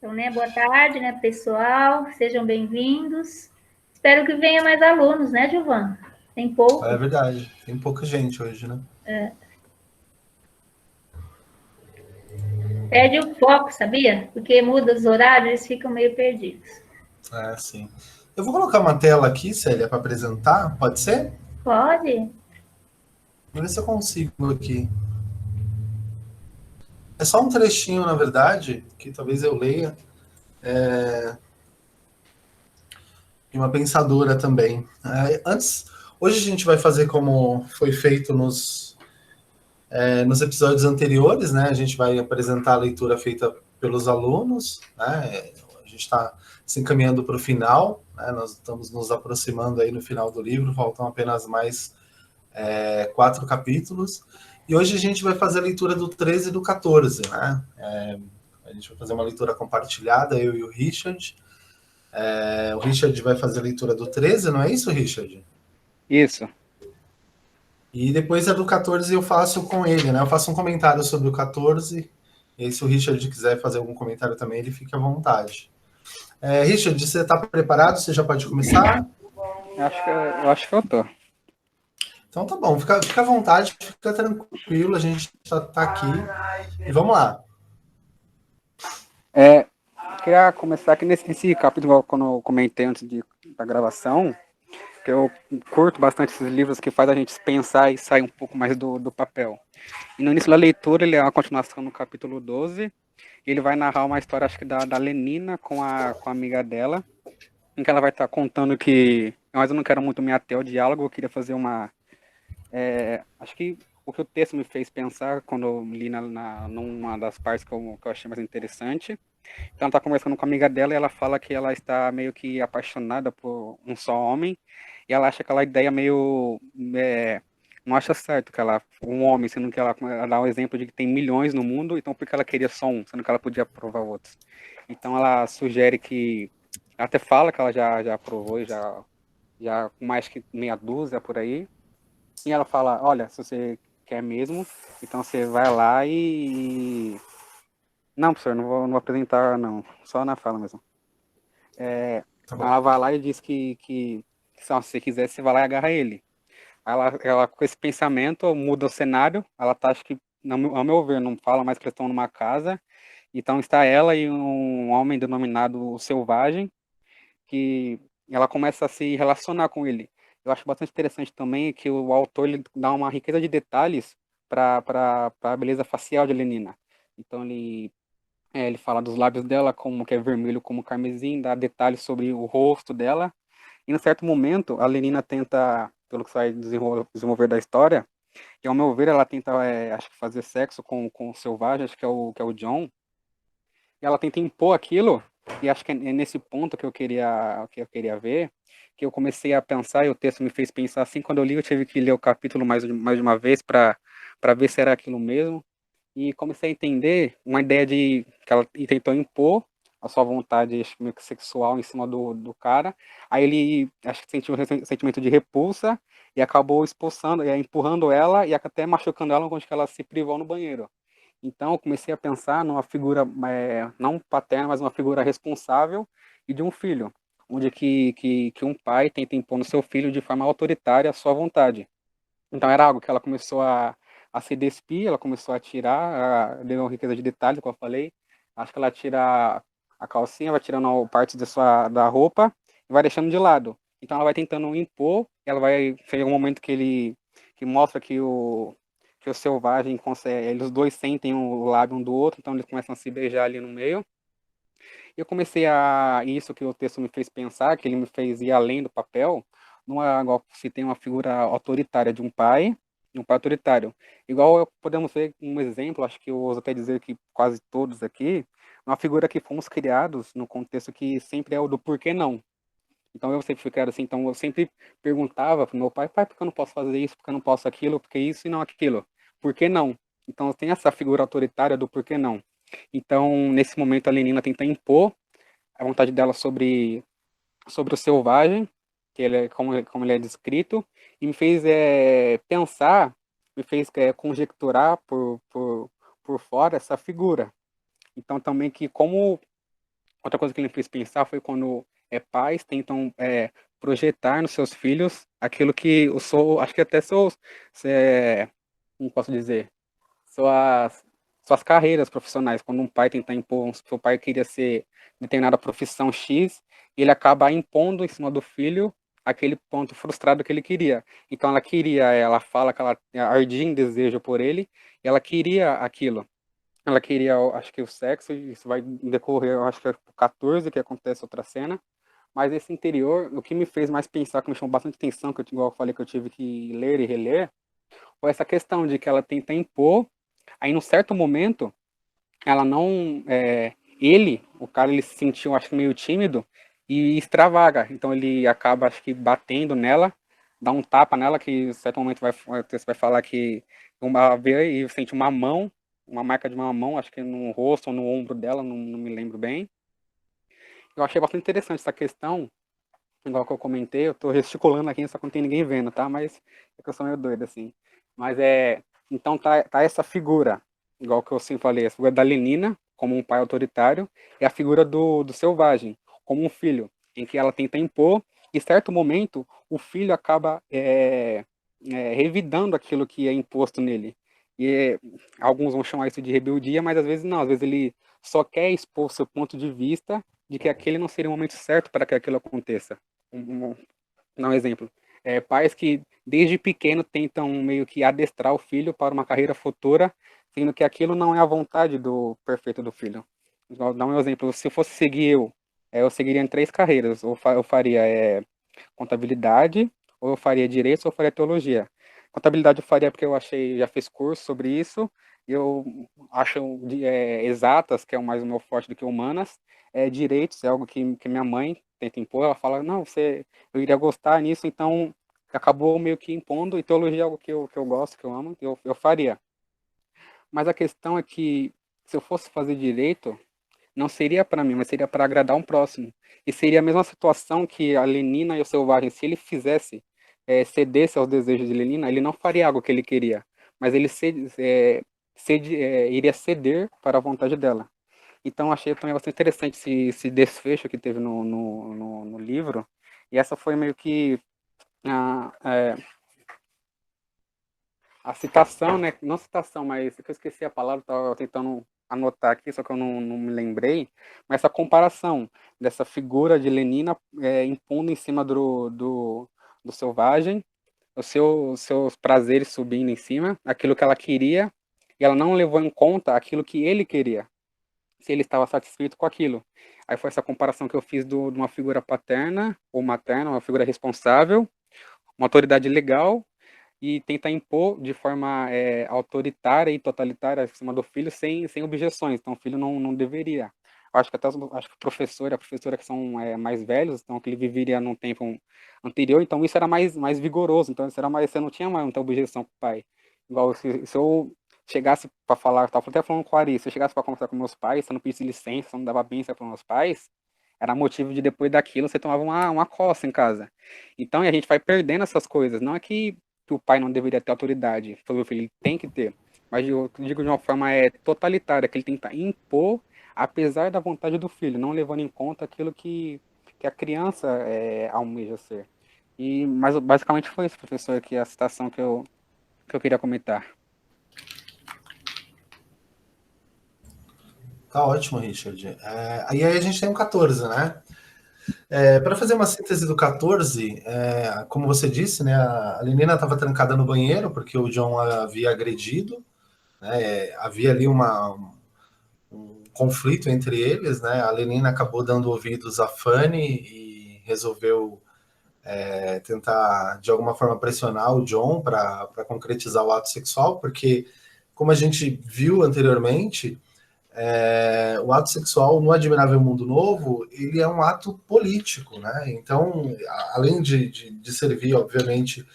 Então, né, boa tarde, né, pessoal? Sejam bem-vindos. Espero que venha mais alunos, né, Gilvan? Tem É pouco. verdade, tem pouca gente hoje, né? Perde o foco, sabia? Porque muda os horários, eles ficam meio perdidos. É, sim. Eu vou colocar uma tela aqui, Célia, para apresentar, pode ser? Pode? Vamos ver se eu consigo aqui. É só um trechinho, na verdade, que talvez eu leia, e uma pensadora também. Hoje a gente vai fazer como foi feito nos episódios anteriores, né? A gente vai apresentar a leitura feita pelos alunos, né? A gente está se encaminhando para o final, né? Nós estamos nos aproximando aí no final do livro, faltam apenas mais 4 capítulos. E hoje a gente vai fazer a leitura do 13 e do 14, né? A gente vai fazer uma leitura compartilhada, eu e o Richard. O Richard vai fazer a leitura do 13, não é isso, Richard? Isso. E depois a do 14 eu faço com ele, né? Eu faço um comentário sobre o 14. E aí, se o Richard quiser fazer algum comentário também, ele fica à vontade. Richard, você está preparado? Você já pode começar? Eu acho que eu tô. Então tá bom, fica à vontade, fica tranquilo, a gente tá aqui. E vamos lá. É, queria começar aqui nesse capítulo, quando eu comentei antes da gravação, que eu curto bastante esses livros que faz a gente pensar e sair um pouco mais do papel. E no início da leitura, ele é uma continuação no capítulo 12, e ele vai narrar uma história, acho que da Lenina com a amiga dela, em que ela vai estar contando que, mas eu não quero muito me ater ao diálogo, eu queria fazer acho que o que o texto me fez pensar quando eu li numa das partes que eu achei mais interessante. Então ela está conversando com a amiga dela e ela fala que ela está meio que apaixonada por um só homem e ela acha aquela ideia meio não acha certo que um homem, sendo que ela dá o exemplo de que tem milhões no mundo, então por que ela queria só um, sendo que ela podia provar outros. Então ela sugere que ela até fala que ela já provou e já com mais que meia dúzia por aí. E ela fala, olha, se você quer mesmo, então você vai lá e... Não, professor, não vou apresentar, não. Só na fala mesmo. Tá bom. Ela vai lá e diz que se você quiser, você vai lá e agarra ele. Ela com esse pensamento, muda o cenário. Ela tá, acho que, ao meu ver, não fala mais que eles estão numa casa. Então está ela e um homem denominado o Selvagem, que ela começa a se relacionar com ele. Eu acho bastante interessante também que o autor ele dá uma riqueza de detalhes para a beleza facial de Lenina. Então ele fala dos lábios dela como que é vermelho como carmesim, dá detalhes sobre o rosto dela. E em certo momento a Lenina tenta, pelo que vai desenvolver da história, que ao meu ver ela tenta, acho que fazer sexo com o selvagem, acho que é o John, e ela tenta impor aquilo, e acho que é nesse ponto que eu queria ver, que eu comecei a pensar, e o texto me fez pensar assim, quando eu li, eu tive que ler o capítulo mais de uma vez para ver se era aquilo mesmo, e comecei a entender uma ideia de que ela tentou impor a sua vontade acho, meio que sexual em cima do cara, aí ele acho que sentiu um sentimento de repulsa, e acabou expulsando, empurrando ela, e até machucando ela, onde que ela se privou no banheiro. Então, eu comecei a pensar numa figura, não paterna, mas uma figura responsável e de um filho, onde que um pai tenta impor no seu filho de forma autoritária a sua vontade. Então, era algo que ela começou a se despir, ela começou a tirar, deu uma riqueza de detalhes, como eu falei. Acho que ela tira a calcinha, vai tirando partes da roupa e vai deixando de lado. Então, ela vai tentando impor, ela vai, chega um momento que mostra que o selvagem consegue, eles dois sentem o lábio um do outro, então eles começam a se beijar ali no meio. E eu comecei isso que o texto me fez pensar, que ele me fez ir além do papel, não é igual se tem uma figura autoritária de um pai autoritário. Igual podemos ver um exemplo, acho que eu ouso até dizer que quase todos aqui, uma figura que fomos criados no contexto que sempre é o do porquê não. Então eu sempre fui criado assim, então eu sempre perguntava pro meu pai, pai, por que eu não posso fazer isso, por que eu não posso aquilo, por que isso e não aquilo? Por que não? Então tem essa figura autoritária do por que não. Então, nesse momento, a Lenina tenta impor a vontade dela sobre o selvagem, que ele é, como ele é descrito, e me fez pensar, me fez conjecturar por fora essa figura. Então, também que como outra coisa que ele me fez pensar foi quando pais tentam projetar nos seus filhos aquilo que o seu, acho que até seus, como posso dizer, suas, suas carreiras profissionais. Quando um pai tenta impor, seu pai queria ser determinada profissão X, ele acaba impondo em cima do filho aquele ponto frustrado que ele queria. Então ela fala que ela ardia em desejo por ele, e ela queria aquilo. Ela queria, acho que o sexo, isso vai decorrer, eu acho que é por 14 que acontece outra cena. Mas esse interior, o que me fez mais pensar, que me chamou bastante atenção, que igual eu falei que eu tive que ler e reler, foi essa questão de que ela tenta impor, aí num certo momento, ela não, o cara, ele se sentiu, acho que meio tímido e extravaga, então ele acaba, acho que batendo nela, dá um tapa nela, que em certo momento você vai falar que vê e sente uma mão, uma marca de uma mão, acho que no rosto ou no ombro dela, não me lembro bem. Eu achei bastante interessante essa questão, igual que eu comentei, eu tô gesticulando aqui, só que não tem ninguém vendo, tá? Mas é que eu sou meio doido, assim. Mas então tá essa figura, igual que eu sempre falei, a figura da Lenina, como um pai autoritário, e a figura do Selvagem, como um filho, em que ela tenta impor, e em certo momento, o filho acaba revidando aquilo que é imposto nele. E alguns vão chamar isso de rebeldia, mas às vezes não, às vezes ele só quer expor seu ponto de vista de que aquele não seria o momento certo para que aquilo aconteça. Dar um exemplo. Pais que desde pequeno tentam meio que adestrar o filho para uma carreira futura, sendo que aquilo não é a vontade do perfeito do filho. Vou dar um exemplo. Se eu fosse seguir eu seguiria em 3 carreiras. Eu faria contabilidade, ou eu faria direito, ou eu faria teologia. Contabilidade eu faria porque eu achei, já fiz curso sobre isso, e eu acho exatas, que é mais o meu forte do que humanas. Direitos é algo que minha mãe tenta impor, ela fala, não, eu iria gostar nisso, então acabou meio que impondo, e teologia é algo que eu gosto, que eu amo, eu faria. Mas a questão é que, se eu fosse fazer direito, não seria para mim, mas seria para agradar um próximo. E seria a mesma situação que a Lenina e o Selvagem, se ele fizesse, cedesse aos desejos de Lenina, ele não faria algo que ele queria, mas ele iria ceder para a vontade dela. Então, achei também bastante interessante esse desfecho que teve no livro, e essa foi meio que a, a citação, né? Não citação, mas que eu esqueci a palavra, estava tentando anotar aqui, só que eu não me lembrei, mas essa comparação dessa figura de Lenina impondo em cima do Selvagem, os seus prazeres subindo em cima, aquilo que ela queria, e ela não levou em conta aquilo que ele queria, se ele estava satisfeito com aquilo. Aí foi essa comparação que eu fiz de uma figura paterna ou materna, uma figura responsável, uma autoridade legal, e tenta impor de forma autoritária e totalitária em cima do filho sem objeções. Então, o filho não deveria. Eu acho que até acho que a professora que são mais velhos, então que ele viveria num tempo anterior, então isso era mais vigoroso, então isso era mais, você não tinha mais muita objeção com o pai. Igual se eu chegasse para falar, estava até falando com a Ari, se eu chegasse para conversar com meus pais, se eu não pedisse licença, se eu não dava bênção para meus pais, era motivo de depois daquilo você tomava uma coça em casa. Então, e a gente vai perdendo essas coisas. Não é que o pai não deveria ter autoridade sobre o filho, ele tem que ter. Mas eu digo de uma forma totalitária, que ele tenta impor, apesar da vontade do filho, não levando em conta aquilo que a criança almeja ser. Mas basicamente foi isso, professor, que é a citação que eu queria comentar. Tá ótimo, Richard. Aí a gente tem um 14, né? Para fazer uma síntese do 14, como você disse, né, a Lenina estava trancada no banheiro porque o John a havia agredido, né, havia ali um conflito entre eles, né? A Lenina acabou dando ouvidos a Fanny e resolveu tentar de alguma forma pressionar o John para concretizar o ato sexual, porque como a gente viu anteriormente, o ato sexual no Admirável Mundo Novo, ele é um ato político, né? Então, além de servir, obviamente,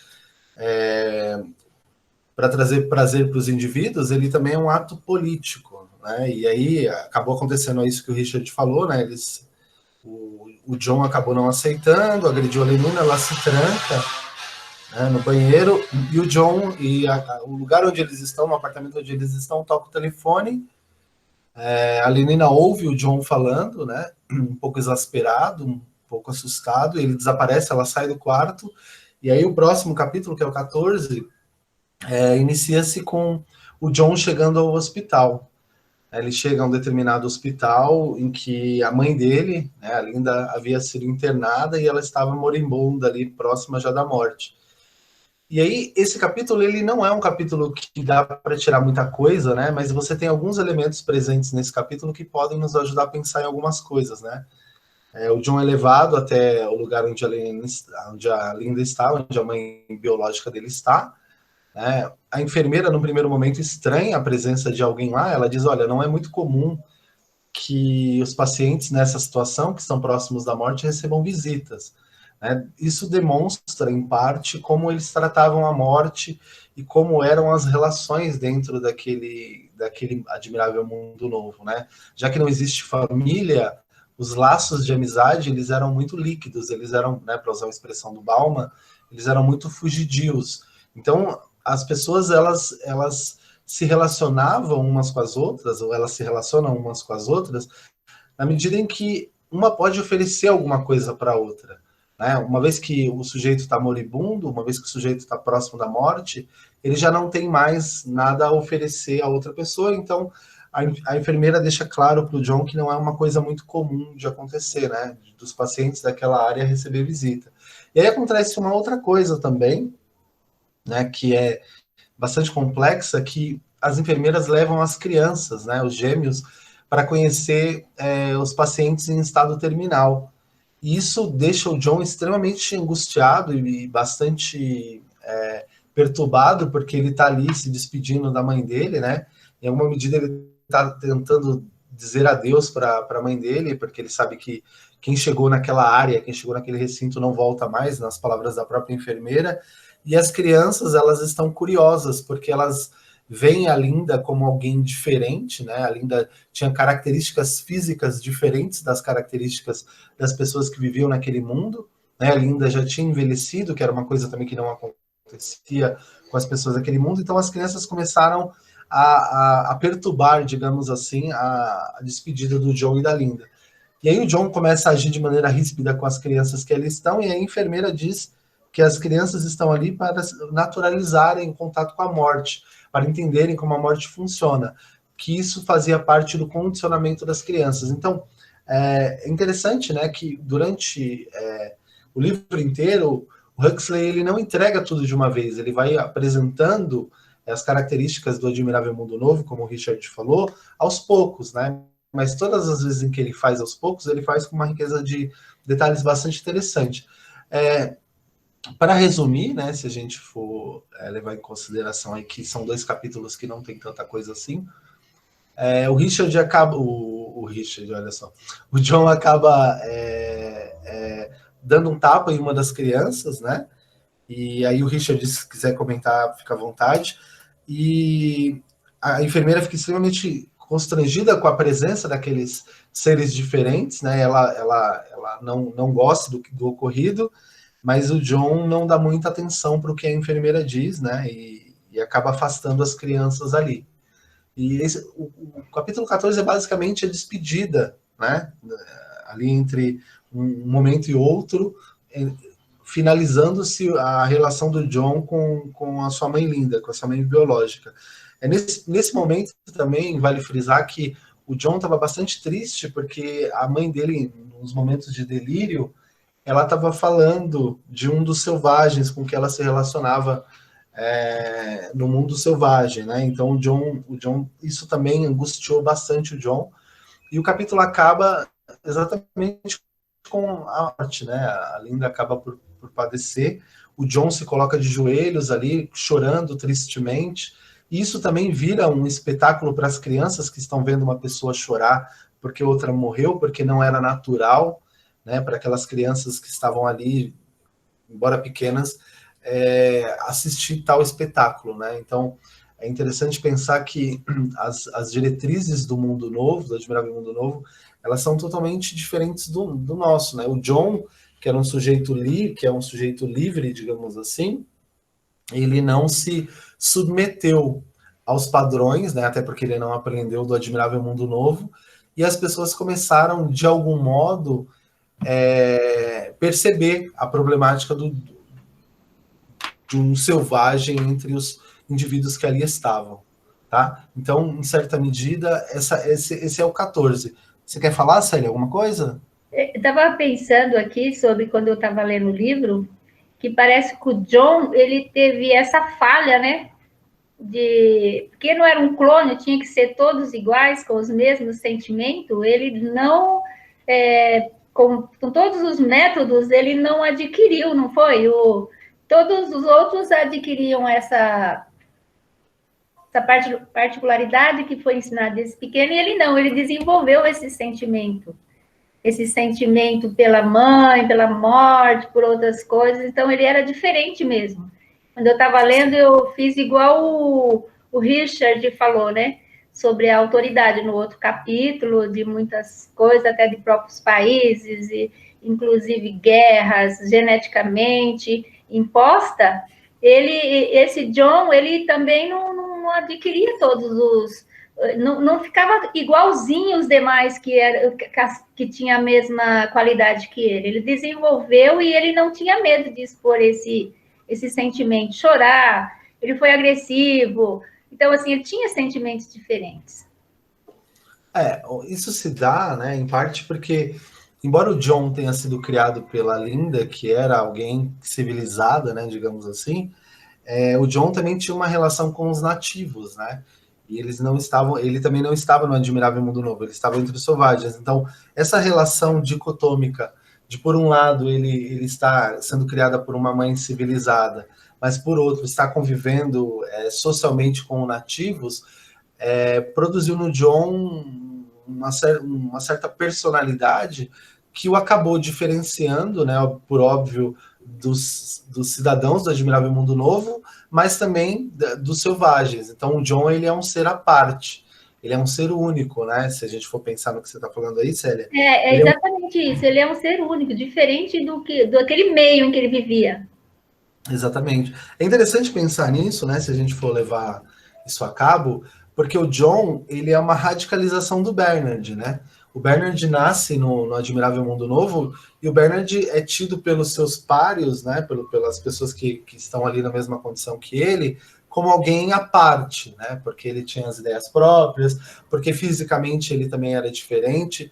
para trazer prazer para os indivíduos, ele também é um ato político, né? E aí acabou acontecendo isso que o Richard falou, né? O John acabou não aceitando, agrediu a Lenina, ela se tranca, né, no banheiro, e o John, o lugar onde eles estão, no apartamento onde eles estão, toca o telefone, A Lenina ouve o John falando, né, um pouco exasperado, um pouco assustado, ele desaparece, ela sai do quarto, e aí o próximo capítulo, que é o 14, inicia-se com o John chegando ao hospital. Ele chega a um determinado hospital em que a mãe dele, né, a Linda, havia sido internada e ela estava moribunda ali, próxima já da morte. E aí, esse capítulo, ele não é um capítulo que dá para tirar muita coisa, né? Mas você tem alguns elementos presentes nesse capítulo que podem nos ajudar a pensar em algumas coisas, né? O John é levado até o lugar onde a Linda está, onde a mãe biológica dele está, né? A enfermeira, no primeiro momento, estranha a presença de alguém lá. Ela diz, olha, não é muito comum que os pacientes nessa situação, que estão próximos da morte, recebam visitas. Né? Isso demonstra, em parte, como eles tratavam a morte e como eram as relações dentro daquele admirável mundo novo. Né? Já que não existe família, os laços de amizade eles eram muito líquidos, eles eram, né, para usar a expressão do Bauman, eles eram muito fugidios. Então, as pessoas elas se relacionavam umas com as outras, ou elas se relacionam umas com as outras, na medida em que uma pode oferecer alguma coisa para a outra. Né? Uma vez que o sujeito está moribundo, uma vez que o sujeito está próximo da morte, ele já não tem mais nada a oferecer a outra pessoa, então a enfermeira deixa claro para o John que não é uma coisa muito comum de acontecer, né? Dos pacientes daquela área receber visita. E aí acontece uma outra coisa também, né, que é bastante complexa, que as enfermeiras levam as crianças, né, os gêmeos, para conhecer os pacientes em estado terminal. E isso deixa o John extremamente angustiado e bastante perturbado, porque ele está ali se despedindo da mãe dele, né? Em alguma medida ele está tentando dizer adeus para a mãe dele, porque ele sabe que quem chegou naquela área, quem chegou naquele recinto não volta mais, nas palavras da própria enfermeira. E as crianças, elas estão curiosas, porque elas veem a Linda como alguém diferente, né? A Linda tinha características físicas diferentes das características das pessoas que viviam naquele mundo, né? A Linda já tinha envelhecido, que era uma coisa também que não acontecia com as pessoas daquele mundo, então as crianças começaram a perturbar, digamos assim, a despedida do John e da Linda. E aí o John começa a agir de maneira ríspida com as crianças que ali estão, e a enfermeira diz que as crianças estão ali para naturalizarem o contato com a morte, para entenderem como a morte funciona, que isso fazia parte do condicionamento das crianças. Então, é interessante, né, que durante o livro inteiro, o Huxley ele não entrega tudo de uma vez, ele vai apresentando as características do Admirável Mundo Novo, como o Richard falou, aos poucos, né? Mas todas as vezes em que ele faz aos poucos, ele faz com uma riqueza de detalhes bastante interessante. Para resumir, né, se a gente for levar em consideração aí que são 2 capítulos que não tem tanta coisa assim, o Richard acaba, o Richard, olha só, o John acaba dando um tapa em uma das crianças, né? E aí o Richard, se quiser comentar, fica à vontade. E a enfermeira fica extremamente constrangida com a presença daqueles seres diferentes, né? Ela não gosta do ocorrido, mas o John não dá muita atenção para o que a enfermeira diz, né? E acaba afastando as crianças ali. E o capítulo 14 é basicamente a despedida, né? Ali entre um momento e outro, finalizando-se a relação do John com a sua mãe Linda, com a sua mãe biológica. Nesse momento também vale frisar que o John estava bastante triste, porque a mãe dele, nos momentos de delírio, ela estava falando de um dos selvagens com que ela se relacionava no mundo selvagem, né? Então o John, isso também angustiou bastante o John, e o capítulo acaba exatamente com a morte, né? A Linda acaba por padecer, o John se coloca de joelhos ali, chorando tristemente, e isso também vira um espetáculo para as crianças que estão vendo uma pessoa chorar porque outra morreu, porque não era natural, né? Para aquelas crianças que estavam ali, embora pequenas, assistir tal espetáculo, né? Então, é interessante pensar que as diretrizes do mundo novo, do Admirável Mundo Novo, elas são totalmente diferentes do nosso, né? O John, que era um sujeito que é um sujeito livre, digamos assim, ele não se submeteu aos padrões, né, até porque ele não aprendeu do Admirável Mundo Novo, e as pessoas começaram, de algum modo, perceber a problemática de um selvagem entre os indivíduos que ali estavam. Tá? Então, em certa medida, esse é o 14. Você quer falar, Célia, alguma coisa? Eu estava pensando aqui sobre quando eu estava lendo o livro, que parece que o John, ele teve essa falha, né? Porque não era um clone, tinha que ser todos iguais, com os mesmos sentimentos, ele não, com todos os métodos, ele não adquiriu, não foi? Todos os outros adquiriam essa particularidade que foi ensinada desde pequeno, e ele não, ele desenvolveu esse sentimento pela mãe, pela morte, por outras coisas, então ele era diferente mesmo. Quando eu estava lendo, eu fiz igual o Richard falou, né? Sobre a autoridade no outro capítulo, de muitas coisas, até de próprios países, e inclusive guerras geneticamente imposta. Esse John, ele também não adquiria todos os... Não ficava igualzinho os demais que tinha a mesma qualidade que ele. Ele desenvolveu e ele não tinha medo de expor esse sentimento, chorar, ele foi agressivo. Então, assim, ele tinha sentimentos diferentes. Isso se dá, né, em parte porque, embora o John tenha sido criado pela Linda, que era alguém civilizada, né, digamos assim, o John também tinha uma relação com os nativos, né? E ele também não estava no Admirável Mundo Novo, ele estava entre os selvagens. Então, essa relação dicotômica de, por um lado, ele está sendo criada por uma mãe civilizada, mas, por outro, está convivendo socialmente com nativos, produziu no John uma certa personalidade que o acabou diferenciando, né, por óbvio, dos cidadãos do Admirável Mundo Novo, mas também dos selvagens. Então, o John, ele é um ser à parte, ele é um ser único, né? Se a gente for pensar no que você está falando aí, Célia. É exatamente isso, ele é um ser único, diferente daquele meio em que ele vivia. Exatamente. É interessante pensar nisso, né? Se a gente for levar isso a cabo, porque o John, ele é uma radicalização do Bernard, né? O Bernard nasce no Admirável Mundo Novo e o Bernard é tido pelos seus pários, né? Pelas pessoas que estão ali na mesma condição que ele, como alguém à parte, né? Porque ele tinha as ideias próprias, porque fisicamente ele também era diferente,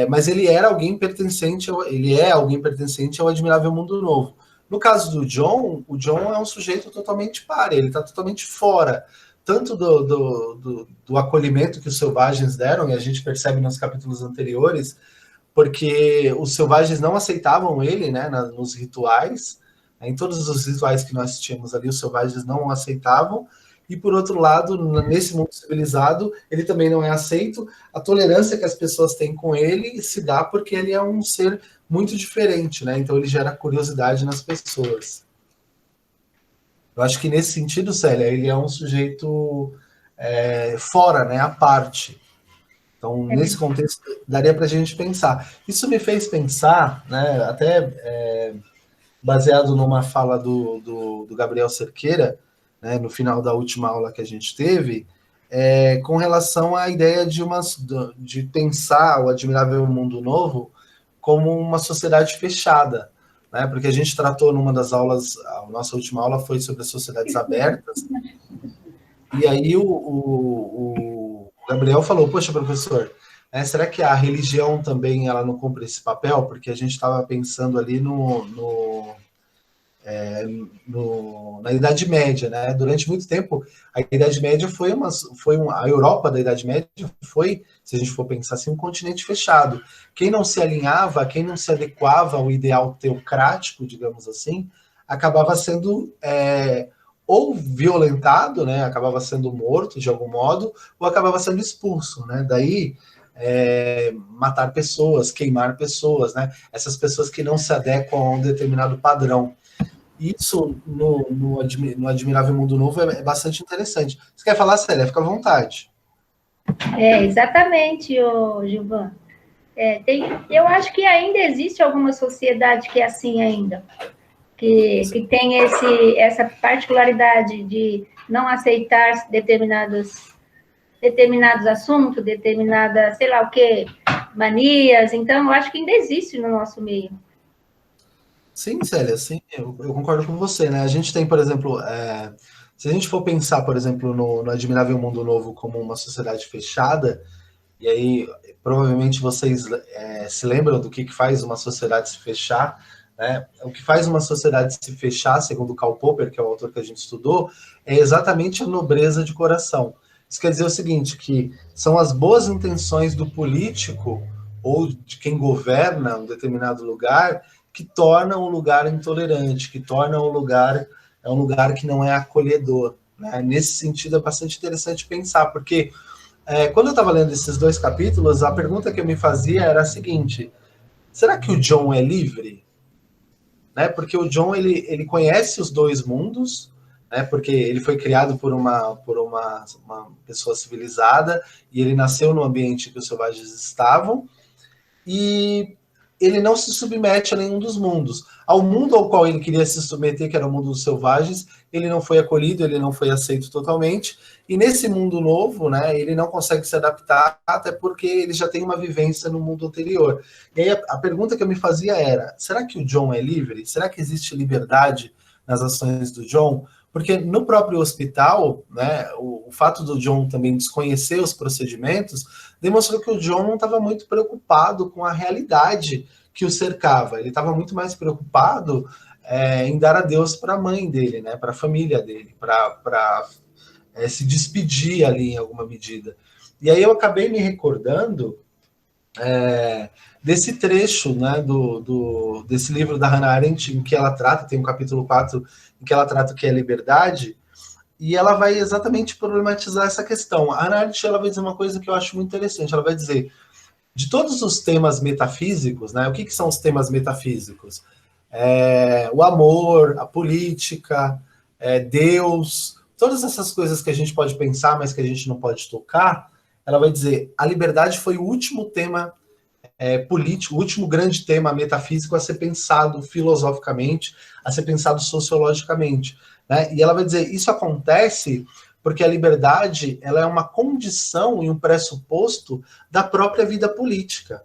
mas ele é alguém pertencente ao Admirável Mundo Novo. No caso do John, o John é um sujeito totalmente páreo, ele está totalmente fora, tanto do acolhimento que os selvagens deram, e a gente percebe nos capítulos anteriores, porque os selvagens não aceitavam ele, né, nos rituais, em todos os rituais que nós tínhamos ali, os selvagens não o aceitavam, e por outro lado, nesse mundo civilizado, ele também não é aceito. A tolerância que as pessoas têm com ele se dá porque ele é um ser muito diferente, né? Então ele gera curiosidade nas pessoas. Eu acho que nesse sentido, Célia, ele é um sujeito fora, né? À parte. Então, nesse contexto, daria para a gente pensar. Isso me fez pensar, né? Até baseado numa fala do Gabriel Cerqueira, né, no final da última aula que a gente teve, com relação à ideia de pensar o Admirável Mundo Novo como uma sociedade fechada, né? Porque a gente tratou numa das aulas, a nossa última aula foi sobre as sociedades abertas, e aí o Gabriel falou, poxa, professor, será que a religião também ela não cumpre esse papel? Porque a gente estava pensando ali na Idade Média, né? Durante muito tempo, a Idade Média a Europa da Idade Média foi, se a gente for pensar assim, um continente fechado. Quem não se alinhava, quem não se adequava ao ideal teocrático, digamos assim, acabava sendo ou violentado, né? Acabava sendo morto de algum modo, ou acabava sendo expulso, né? Daí matar pessoas, queimar pessoas, né? Essas pessoas que não se adequam a um determinado padrão. Isso no Admirável Mundo Novo é bastante interessante. Você quer falar, Célia? Fica à vontade. Exatamente, Gilvan. Eu acho que ainda existe alguma sociedade que é assim ainda. que tem essa particularidade de não aceitar determinados assuntos, determinadas, sei lá o quê, manias. Então, eu acho que ainda existe no nosso meio. Sim, Célia, sim, eu concordo com você, né? A gente tem, por exemplo, se a gente for pensar, por exemplo, no Admirável Mundo Novo como uma sociedade fechada, e aí provavelmente vocês se lembram do que faz uma sociedade se fechar, né? O que faz uma sociedade se fechar, segundo Karl Popper, que é o autor que a gente estudou, é exatamente a nobreza de coração. Isso quer dizer o seguinte, que são as boas intenções do político ou de quem governa um determinado lugar que tornam o lugar intolerante, que tornam o lugar um lugar que não é acolhedor, né? Nesse sentido é bastante interessante pensar, porque quando eu estava lendo esses 2 capítulos, a pergunta que eu me fazia era a seguinte: será que o John é livre? Né? Porque o John ele conhece os 2 mundos, né? Porque ele foi criado por uma pessoa civilizada e ele nasceu no ambiente que os selvagens estavam, e ele não se submete a nenhum dos mundos. Ao mundo ao qual ele queria se submeter, que era o mundo dos selvagens, ele não foi acolhido, ele não foi aceito totalmente. E nesse mundo novo, né, ele não consegue se adaptar, até porque ele já tem uma vivência no mundo anterior. E aí a pergunta que eu me fazia era: será que o John é livre? Será que existe liberdade nas ações do John? Porque no próprio hospital, né, o fato do John também desconhecer os procedimentos demonstrou que o John não estava muito preocupado com a realidade que o cercava. Ele estava muito mais preocupado em dar adeus para a mãe dele, né, para a família dele, para se despedir ali em alguma medida. E aí eu acabei me recordando desse trecho, né, desse livro da Hannah Arendt, em que ela trata, tem um capítulo 4, em que ela trata o que é liberdade, e ela vai exatamente problematizar essa questão. A Hannah Arendt, ela vai dizer uma coisa que eu acho muito interessante. Ela vai dizer, de todos os temas metafísicos, né, o que são os temas metafísicos? O amor, a política, Deus, todas essas coisas que a gente pode pensar, mas que a gente não pode tocar. Ela vai dizer, a liberdade foi o último tema político, o último grande tema metafísico a ser pensado filosoficamente, a ser pensado sociologicamente, né? E ela vai dizer, isso acontece porque a liberdade, ela é uma condição e um pressuposto da própria vida política,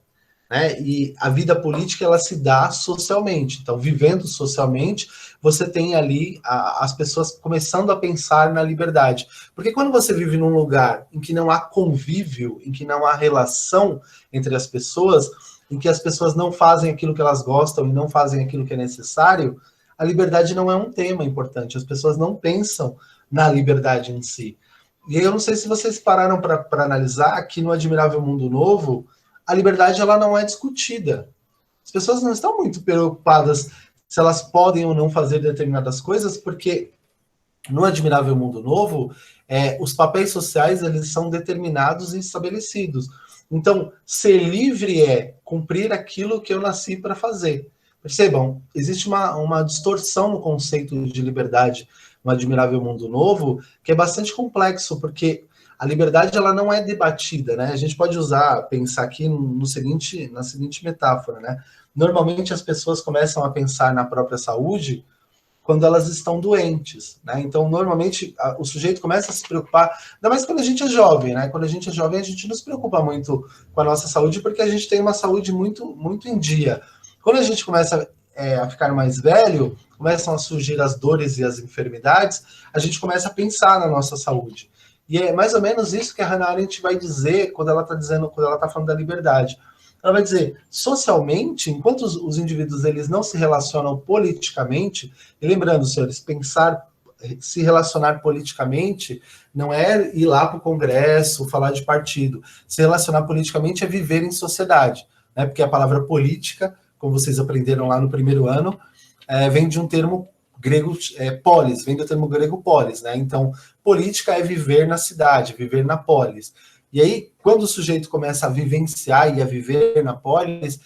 né? E a vida política, ela se dá socialmente. Então, vivendo socialmente, você tem ali as pessoas começando a pensar na liberdade. Porque quando você vive num lugar em que não há convívio, em que não há relação entre as pessoas, em que as pessoas não fazem aquilo que elas gostam e não fazem aquilo que é necessário, a liberdade não é um tema importante. As pessoas não pensam na liberdade em si. E eu não sei se vocês pararam para analisar que no Admirável Mundo Novo, a liberdade ela não é discutida. As pessoas não estão muito preocupadas se elas podem ou não fazer determinadas coisas, porque no Admirável Mundo Novo, os papéis sociais eles são determinados e estabelecidos. Então, ser livre é cumprir aquilo que eu nasci para fazer. Percebam, existe uma distorção no conceito de liberdade no Admirável Mundo Novo, que é bastante complexo, porque a liberdade ela não é debatida, né? A gente pode pensar aqui na seguinte metáfora, né? Normalmente as pessoas começam a pensar na própria saúde quando elas estão doentes, né? Então, normalmente, o sujeito começa a se preocupar, ainda mais quando a gente é jovem, né? Quando a gente é jovem, a gente não se preocupa muito com a nossa saúde, porque a gente tem uma saúde muito, muito em dia. Quando a gente começa a ficar mais velho, começam a surgir as dores e as enfermidades, a gente começa a pensar na nossa saúde. E é mais ou menos isso que a Hannah Arendt vai dizer quando ela está falando da liberdade. Ela vai dizer, socialmente, enquanto os indivíduos eles não se relacionam politicamente, e lembrando, senhores, se relacionar politicamente não é ir lá para o Congresso, falar de partido. Se relacionar politicamente é viver em sociedade, né? Porque a palavra política, como vocês aprenderam lá no primeiro ano, vem de um termo grego, polis, vem do termo grego polis, né? Então, política é viver na cidade, viver na polis. E aí, quando o sujeito começa a vivenciar e a viver na polis,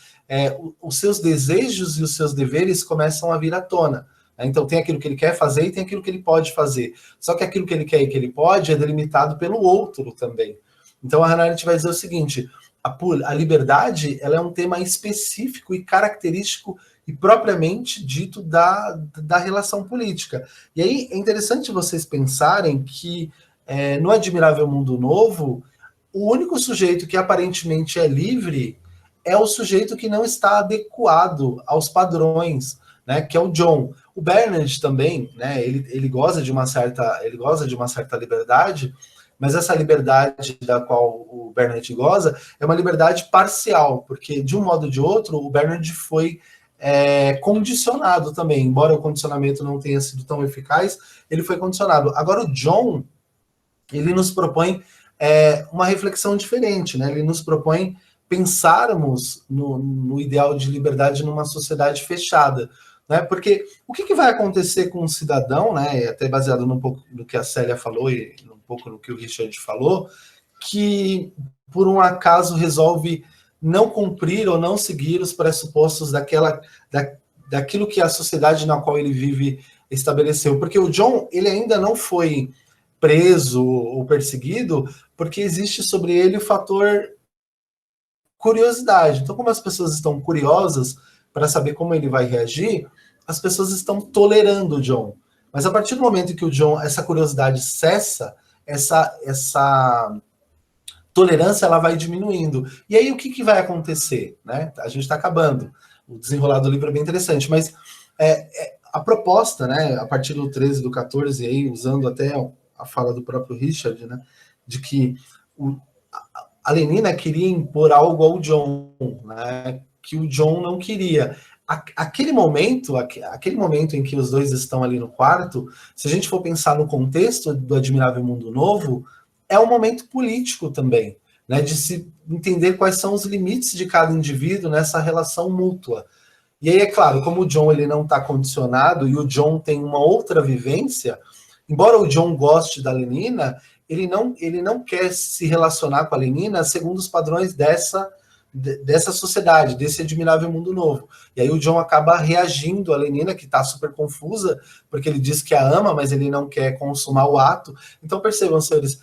os seus desejos e os seus deveres começam a vir à tona. Então, tem aquilo que ele quer fazer e tem aquilo que ele pode fazer. Só que aquilo que ele quer e que ele pode é delimitado pelo outro também. Então a Hannah Arendt vai dizer o seguinte: a liberdade, ela é um tema específico e característico e propriamente dito da relação política. E aí é interessante vocês pensarem que no Admirável Mundo Novo, o único sujeito que aparentemente é livre é o sujeito que não está adequado aos padrões, né, que é o John. O Bernard também, né, ele goza de uma certa liberdade, mas essa liberdade da qual o Bernard goza é uma liberdade parcial, porque de um modo ou de outro o Bernard foi condicionado também, embora o condicionamento não tenha sido tão eficaz, ele foi condicionado. Agora o John, ele nos propõe uma reflexão diferente, né? Ele nos propõe pensarmos no ideal de liberdade numa sociedade fechada, né? Porque o que vai acontecer com um cidadão, né? Até baseado num pouco no que a Célia falou e um pouco no que o Richard falou, que por um acaso resolve não cumprir ou não seguir os pressupostos daquilo que a sociedade na qual ele vive estabeleceu. Porque o John, ele ainda não foi preso ou perseguido, porque existe sobre ele o fator curiosidade. Então, como as pessoas estão curiosas para saber como ele vai reagir, as pessoas estão tolerando o John. Mas a partir do momento que o John, essa curiosidade cessa, essa tolerância ela vai diminuindo. E aí o que vai acontecer? Né? A gente está acabando. O desenrolar do livro é bem interessante, mas a proposta, né, a partir do 13, do 14, aí, usando até a fala do próprio Richard, né, de que a Lenina queria impor algo ao John, né, que o John não queria. Aquele momento em que os dois estão ali no quarto, se a gente for pensar no contexto do Admirável Mundo Novo, é um momento político também, né, de se entender quais são os limites de cada indivíduo nessa relação mútua. E aí, é claro, como o John ele não está condicionado e o John tem uma outra vivência, embora o John goste da Lenina, ele não quer se relacionar com a Lenina segundo os padrões dessa sociedade, desse Admirável Mundo Novo. E aí o John acaba reagindo à Lenina, que está super confusa, porque ele diz que a ama, mas ele não quer consumar o ato. Então percebam, senhores,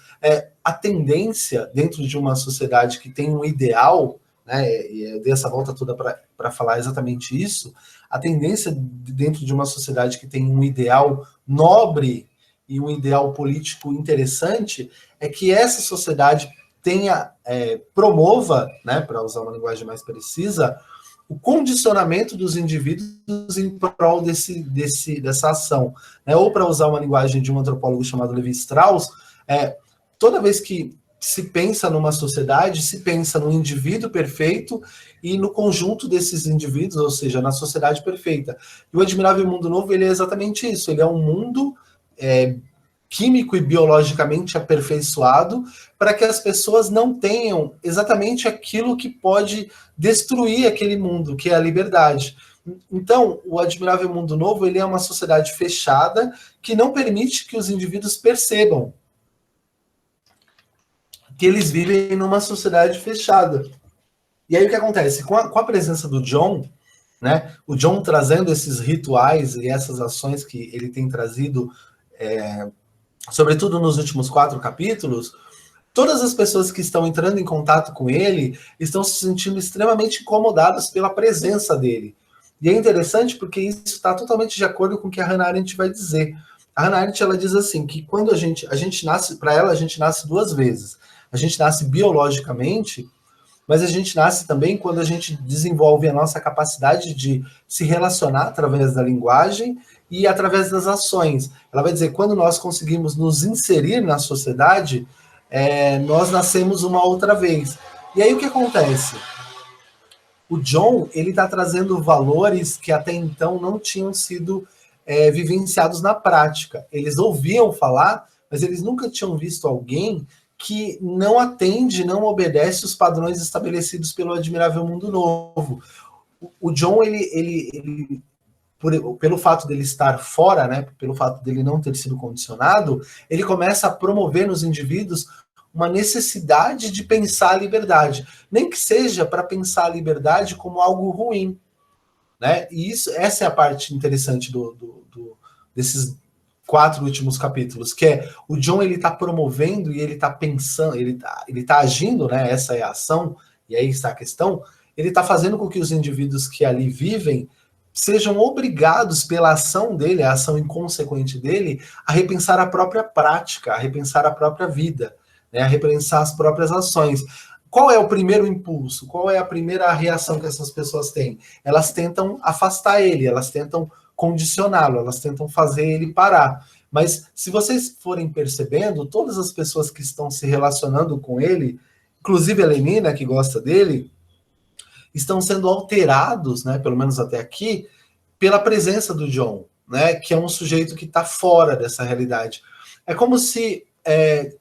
a tendência dentro de uma sociedade que tem um ideal, né, e eu dei essa volta toda para falar exatamente isso, a tendência dentro de uma sociedade que tem um ideal nobre e um ideal político interessante é que essa sociedade promova, né, para usar uma linguagem mais precisa, o condicionamento dos indivíduos em prol dessa ação. Né? Ou, para usar uma linguagem de um antropólogo chamado Levi Strauss, toda vez que se pensa numa sociedade, se pensa no indivíduo perfeito e no conjunto desses indivíduos, ou seja, na sociedade perfeita. E o Admirável Mundo Novo, ele é exatamente isso, ele é um mundo químico e biologicamente aperfeiçoado para que as pessoas não tenham exatamente aquilo que pode destruir aquele mundo, que é a liberdade. Então, o Admirável Mundo Novo, ele é uma sociedade fechada que não permite que os indivíduos percebam que eles vivem numa sociedade fechada. E aí o que acontece? Com a presença do John, né, o John trazendo esses rituais e essas ações que ele tem trazido, sobretudo nos últimos 4 capítulos, todas as pessoas que estão entrando em contato com ele estão se sentindo extremamente incomodadas pela presença dele. E é interessante porque isso está totalmente de acordo com o que a Hannah Arendt vai dizer. A Hannah Arendt, ela diz assim, que quando a gente nasce, para ela, a gente nasce 2 vezes. A gente nasce biologicamente, mas a gente nasce também quando a gente desenvolve a nossa capacidade de se relacionar através da linguagem e através das ações. Ela vai dizer, quando nós conseguimos nos inserir na sociedade, nós nascemos uma outra vez. E aí o que acontece? O John, ele está trazendo valores que até então não tinham sido vivenciados na prática. Eles ouviam falar, mas eles nunca tinham visto alguém que não atende, não obedece os padrões estabelecidos pelo Admirável Mundo Novo. O John, ele pelo fato dele estar fora, né, pelo fato dele não ter sido condicionado, ele começa a promover nos indivíduos uma necessidade de pensar a liberdade, nem que seja para pensar a liberdade como algo ruim, né? E essa é a parte interessante desses 4 últimos capítulos, que é o Jon, ele tá promovendo e ele tá pensando, ele tá agindo, né? Essa é a ação, e aí está a questão. Ele tá fazendo com que os indivíduos que ali vivem sejam obrigados pela ação dele, a ação inconsequente dele, a repensar a própria prática, a repensar a própria vida, né? A repensar as próprias ações. Qual é o primeiro impulso? Qual é a primeira reação que essas pessoas têm? Elas tentam afastar ele, elas tentam condicioná-lo, elas tentam fazer ele parar. Mas se vocês forem percebendo, todas as pessoas que estão se relacionando com ele, inclusive a Lenina, que gosta dele, estão sendo alterados, né, pelo menos até aqui, pela presença do Jon, né, que é um sujeito que está fora dessa realidade. É como se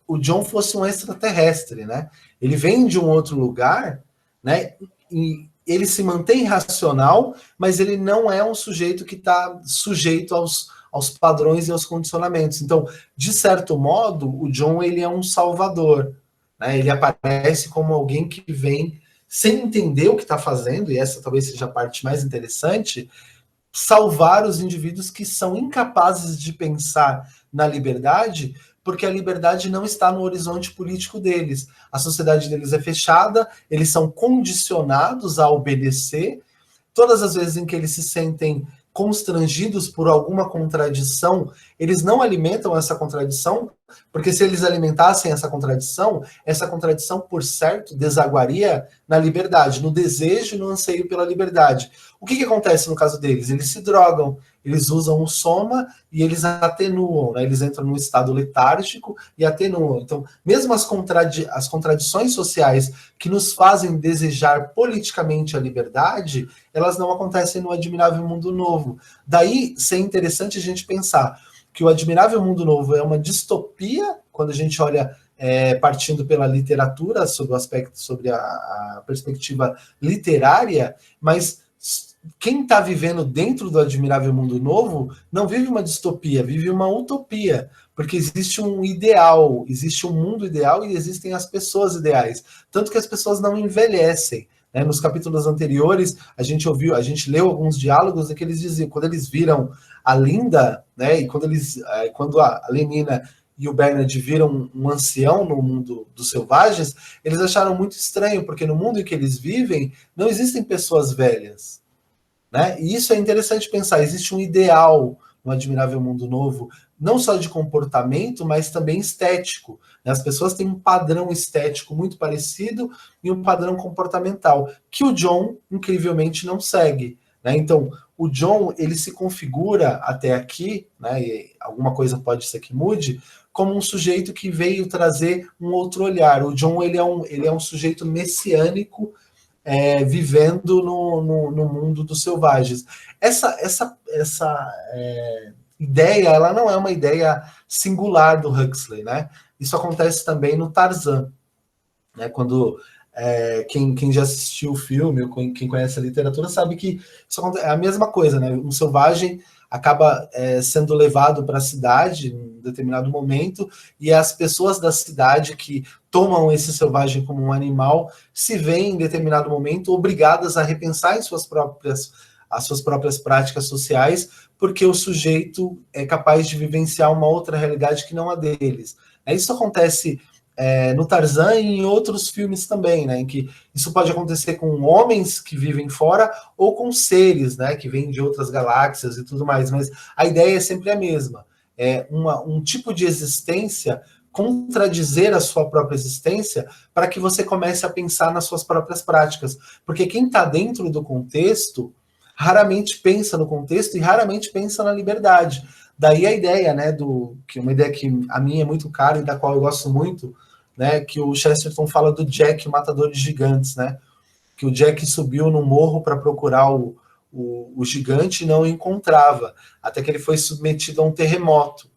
o Jon fosse um extraterrestre, né? Ele vem de um outro lugar, né? E ele se mantém racional, mas ele não é um sujeito que está sujeito aos padrões e aos condicionamentos. Então, de certo modo, o Jon, ele é um salvador, né? Ele aparece como alguém que vem sem entender o que está fazendo, e essa talvez seja a parte mais interessante, salvar os indivíduos que são incapazes de pensar na liberdade, porque a liberdade não está no horizonte político deles. A sociedade deles é fechada, eles são condicionados a obedecer. Todas as vezes em que eles se sentem constrangidos por alguma contradição, eles não alimentam essa contradição, porque se eles alimentassem essa contradição, por certo, desaguaria na liberdade, no desejo e no anseio pela liberdade. O que acontece no caso deles? Eles se drogam, eles usam o soma e eles atenuam, né? Eles entram num estado letárgico e atenuam. Então, mesmo as contradições sociais que nos fazem desejar politicamente a liberdade, elas não acontecem no Admirável Mundo Novo. Daí, ser interessante a gente pensar que o Admirável Mundo Novo é uma distopia, quando a gente olha partindo pela literatura, sobre a perspectiva literária, mas quem está vivendo dentro do Admirável Mundo Novo não vive uma distopia, vive uma utopia, porque existe um ideal, existe um mundo ideal e existem as pessoas ideais, tanto que as pessoas não envelhecem. Né? Nos capítulos anteriores, a gente leu alguns diálogos em que eles diziam, quando eles viram a Linda, né, e quando a Lenina e o Bernard viram um ancião no mundo dos selvagens, eles acharam muito estranho, porque no mundo em que eles vivem, não existem pessoas velhas. Né? E isso é interessante pensar, existe um ideal no Admirável Mundo Novo, não só de comportamento, mas também estético. Né? As pessoas têm um padrão estético muito parecido e um padrão comportamental, que o Jon, incrivelmente, não segue. Né? Então, o Jon, ele se configura até aqui, né, e alguma coisa pode ser que mude, como um sujeito que veio trazer um outro olhar. O Jon, ele é um sujeito messiânico, vivendo no mundo dos selvagens. Essa ideia, ela não é uma ideia singular do Huxley, né? Isso acontece também no Tarzan, né? Quando quem já assistiu o filme, ou quem conhece a literatura, sabe que isso é a mesma coisa, né? Um selvagem acaba sendo levado para a cidade em determinado momento, e as pessoas da cidade que tomam esse selvagem como um animal se veem em determinado momento obrigadas a repensar as suas próprias práticas sociais, porque o sujeito é capaz de vivenciar uma outra realidade que não a deles. Isso acontece no Tarzan e em outros filmes também, né, em que isso pode acontecer com homens que vivem fora ou com seres, né, que vêm de outras galáxias e tudo mais, mas a ideia é sempre a mesma. É um tipo de existência contradizer a sua própria existência para que você comece a pensar nas suas próprias práticas. Porque quem está dentro do contexto raramente pensa no contexto e raramente pensa na liberdade. Daí a ideia, né, que uma ideia que a minha é muito cara e da qual eu gosto muito, né, que o Chesterton fala do Jack, o matador de gigantes, né, que o Jack subiu no morro para procurar o gigante e não o encontrava, até que ele foi submetido a um terremoto,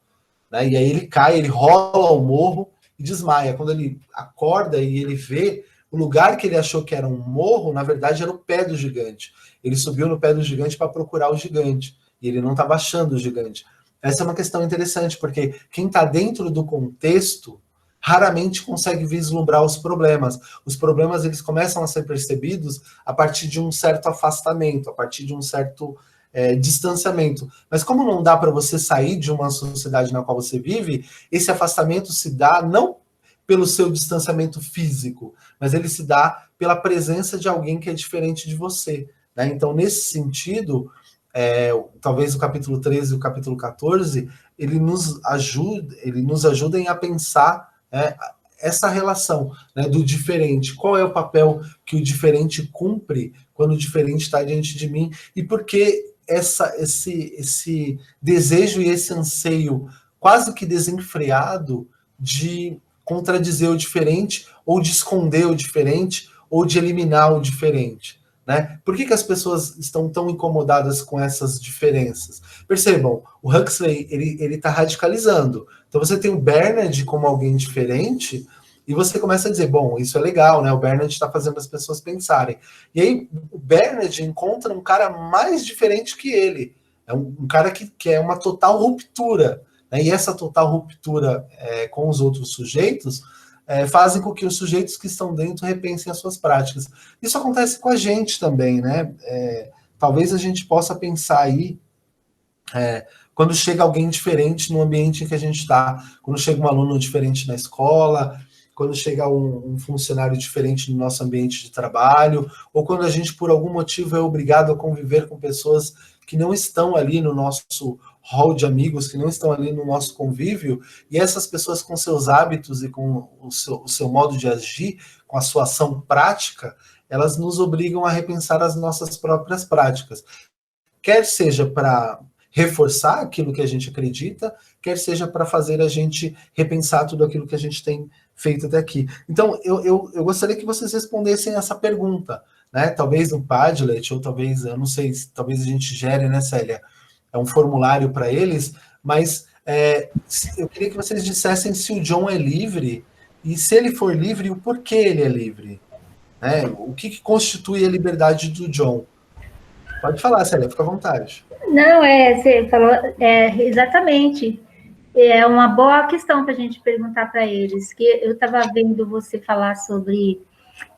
né, e aí ele cai, ele rola ao morro e desmaia. Quando ele acorda e ele vê o lugar que ele achou que era um morro, na verdade era o pé do gigante. Ele subiu no pé do gigante para procurar o gigante, e ele não estava achando o gigante. Essa é uma questão interessante, porque quem está dentro do contexto raramente consegue vislumbrar os problemas. Os problemas, eles começam a ser percebidos a partir de um certo afastamento, a partir de um certo distanciamento. Mas como não dá para você sair de uma sociedade na qual você vive, esse afastamento se dá não pelo seu distanciamento físico, mas ele se dá pela presença de alguém que é diferente de você, né? Então, nesse sentido, talvez o capítulo 13 e o capítulo 14, ele nos ajudem a pensar essa relação, né, do diferente. Qual é o papel que o diferente cumpre quando o diferente está diante de mim? E por que esse desejo e esse anseio quase que desenfreado de contradizer o diferente, ou de esconder o diferente, ou de eliminar o diferente, né? Por que as pessoas estão tão incomodadas com essas diferenças? Percebam, o Huxley, ele está radicalizando. Então você tem o Bernard como alguém diferente, e você começa a dizer, bom, isso é legal, né? O Bernard está fazendo as pessoas pensarem. E aí o Bernard encontra um cara mais diferente que ele. É um cara que é uma total ruptura. Né? E essa total ruptura com os outros sujeitos fazem com que os sujeitos que estão dentro repensem as suas práticas. Isso acontece com a gente também, né? Talvez a gente possa pensar aí quando chega alguém diferente no ambiente em que a gente está, quando chega um aluno diferente na escola, quando chega um funcionário diferente no nosso ambiente de trabalho, ou quando a gente, por algum motivo, é obrigado a conviver com pessoas que não estão ali no nosso hall de amigos, que não estão ali no nosso convívio, e essas pessoas com seus hábitos e com o seu modo de agir, com a sua ação prática, elas nos obrigam a repensar as nossas próprias práticas. Quer seja para reforçar aquilo que a gente acredita, quer seja para fazer a gente repensar tudo aquilo que a gente tem feito até aqui. Então, eu gostaria que vocês respondessem essa pergunta, né? Talvez no Padlet, ou talvez, eu não sei, talvez a gente gere, né, Célia? Um formulário para eles, mas eu queria que vocês dissessem se o John é livre, e se ele for livre, o porquê ele é livre. Né? O que constitui a liberdade do John? Pode falar, Célia, fica à vontade. Não, você falou exatamente. É uma boa questão para a gente perguntar para eles, que eu estava vendo você falar sobre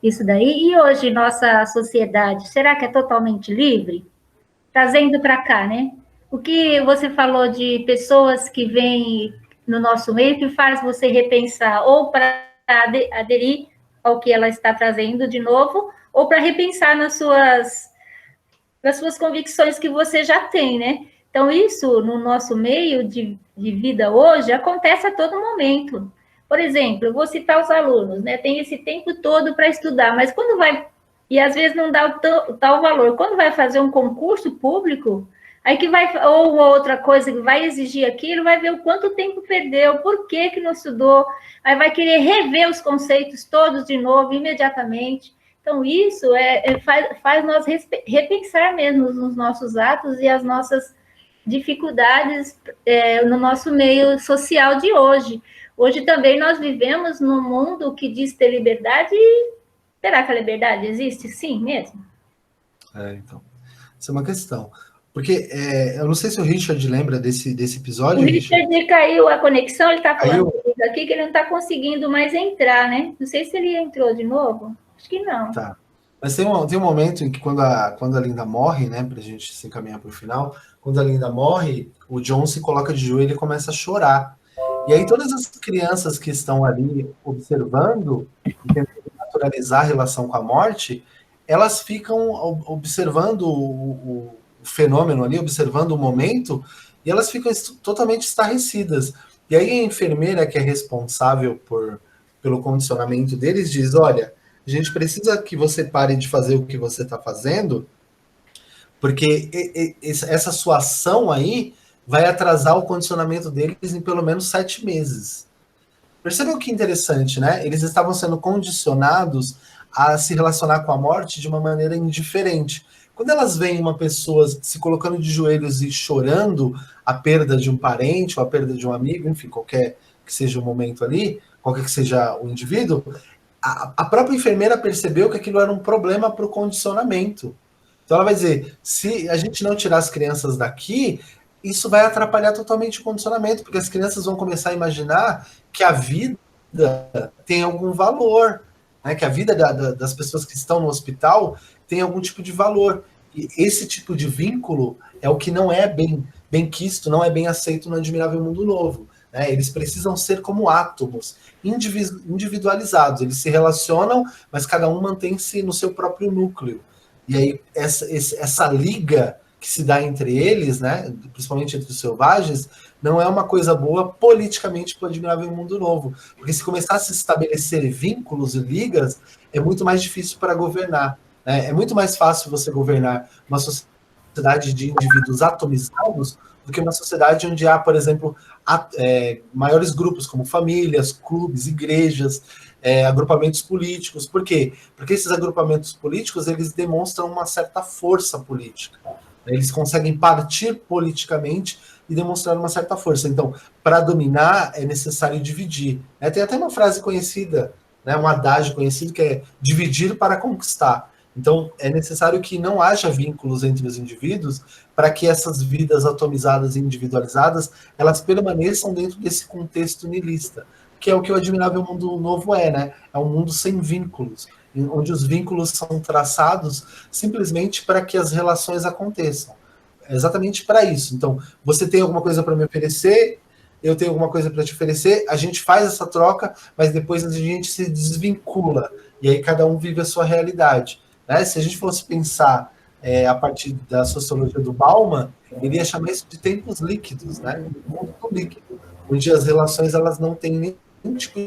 isso daí, e hoje nossa sociedade, será que é totalmente livre? Trazendo para cá, né? O que você falou de pessoas que vêm no nosso meio, que faz você repensar, ou para aderir ao que ela está trazendo de novo, ou para repensar nas suas convicções que você já tem, né? Então, isso no nosso meio de vida hoje acontece a todo momento. Por exemplo, eu vou citar os alunos, né? Tem esse tempo todo para estudar, mas quando vai... E às vezes não dá o tal valor. Quando vai fazer um concurso público, aí que vai... Ou outra coisa que vai exigir aquilo, vai ver o quanto tempo perdeu, por que não estudou, aí vai querer rever os conceitos todos de novo, imediatamente. Então, isso faz nós repensar mesmo nos nossos atos e as nossas dificuldades no nosso meio social de hoje. Hoje também nós vivemos num mundo que diz ter liberdade, e será que a liberdade existe? Sim, mesmo? Então, essa é uma questão. Porque eu não sei se o Richard lembra desse episódio. O Richard caiu a conexão, ele está falando aqui que ele não está conseguindo mais entrar, né? Não sei se ele entrou de novo. Acho que não. Tá. Mas tem um momento em que quando a Linda morre, né, pra gente se encaminhar para o final, quando a Linda morre, o John se coloca de joelho e começa a chorar. E aí todas as crianças que estão ali observando, tentando naturalizar a relação com a morte, elas ficam observando o fenômeno ali, observando o momento, e elas ficam totalmente estarrecidas. E aí a enfermeira, que é responsável pelo condicionamento deles, diz, olha, a gente precisa que você pare de fazer o que você está fazendo, porque essa sua ação aí vai atrasar o condicionamento deles em pelo menos 7 meses. Percebam que interessante, né? Eles estavam sendo condicionados a se relacionar com a morte de uma maneira indiferente. Quando elas veem uma pessoa se colocando de joelhos e chorando a perda de um parente ou a perda de um amigo, enfim, qualquer que seja o momento ali, qualquer que seja o indivíduo, a própria enfermeira percebeu que aquilo era um problema para o condicionamento. Então ela vai dizer, se a gente não tirar as crianças daqui, isso vai atrapalhar totalmente o condicionamento, porque as crianças vão começar a imaginar que a vida tem algum valor, né? Que a vida das pessoas que estão no hospital tem algum tipo de valor. E esse tipo de vínculo é o que não é bem quisto, não é bem aceito no Admirável Mundo Novo. Né? Eles precisam ser como átomos, individualizados. Eles se relacionam, mas cada um mantém-se no seu próprio núcleo. E aí essa liga que se dá entre eles, né, principalmente entre os selvagens, não é uma coisa boa politicamente para o Admirável Mundo Novo. Porque se começar a se estabelecer vínculos e ligas, é muito mais difícil para governar. Né? É muito mais fácil você governar uma sociedade de indivíduos atomizados do que uma sociedade onde há, por exemplo, maiores grupos como famílias, clubes, igrejas, agrupamentos políticos. Por quê? Porque esses agrupamentos políticos eles demonstram uma certa força política. Eles conseguem partir politicamente e demonstrar uma certa força. Então, para dominar, é necessário dividir. Tem até uma frase conhecida, né, um adágio conhecido, que é dividir para conquistar. Então, é necessário que não haja vínculos entre os indivíduos para que essas vidas atomizadas e individualizadas, elas permaneçam dentro desse contexto nihilista, que é o que o Admirável Mundo Novo né? É um mundo sem vínculos, onde os vínculos são traçados simplesmente para que as relações aconteçam. É exatamente para isso. Então, você tem alguma coisa para me oferecer, eu tenho alguma coisa para te oferecer, a gente faz essa troca, mas depois a gente se desvincula, e aí cada um vive a sua realidade. Né? Se a gente fosse pensar a partir da sociologia do Bauman, ele ia chamar isso de tempos líquidos, né? Um mundo líquido, onde as relações elas não têm nenhum tipo